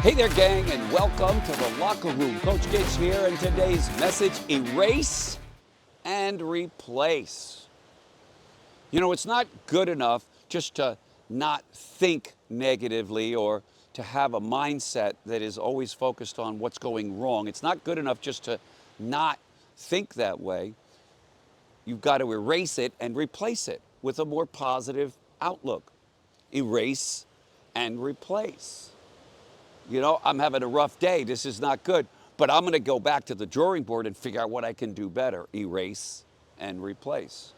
Hey there, gang, and welcome to the Locker Room. Coach Gigs here, and today's message, erase and replace. You know, it's not good enough just to not think negatively or to have a mindset that is always focused on what's going wrong. It's not good enough just to not think that way. You've got to erase it and replace it with a more positive outlook. Erase and replace. You know, I'm having a rough day. This is not good. But I'm going to go back to the drawing board and figure out what I can do better. Erase and replace.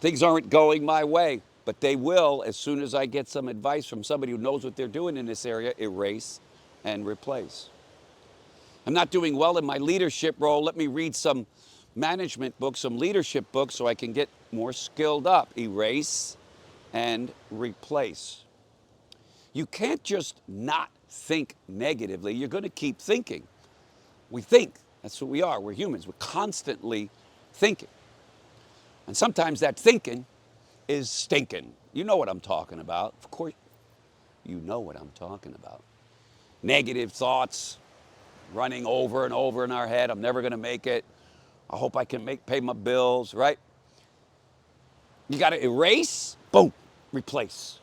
Things aren't going my way, but they will as soon as I get some advice from somebody who knows what they're doing in this area. Erase and replace. I'm not doing well in my leadership role. Let me read some management books, some leadership books, so I can get more skilled up. Erase and replace. You can't just not think negatively. You're going to keep thinking. We think. That's what we are. We're humans. We're constantly thinking. And sometimes that thinking is stinking. You know what I'm talking about. Of course, you know what I'm talking about. Negative thoughts running over and over in our head. I'm never going to make it. I hope I can pay my bills, right? You got to erase, boom, replace.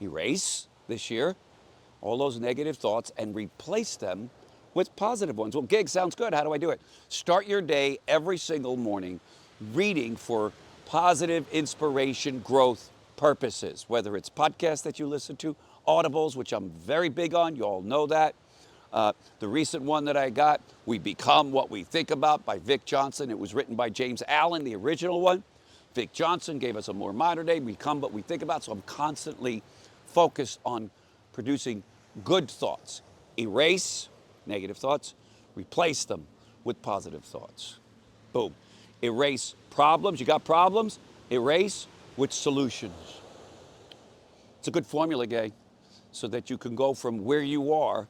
Erase this year all those negative thoughts and replace them with positive ones. Well, Gig, sounds good. How do I do it? Start your day every single morning reading for positive inspiration, growth purposes, whether it's podcasts that you listen to, audibles, which I'm very big on. You all know that. The recent one that I got, We Become What We Think About by Vic Johnson. It was written by James Allen, the original one. Vic Johnson gave us a more modern day, Become What We Think About. So I'm constantly focused on producing good thoughts. Erase negative thoughts, replace them with positive thoughts. Boom. Erase problems. You got problems? Erase with solutions. It's a good formula, gang, so that you can go from where you are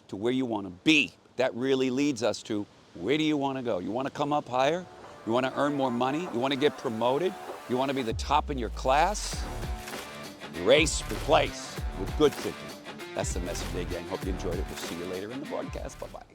to where you want to be. That really leads us to, where do you want to go? You want to come up higher? You want to earn more money? You want to get promoted? You want to be the top in your class? Erase, replace with good thinking. That's the message today, gang. Hope you enjoyed it. We'll see you later in the broadcast. Bye-bye.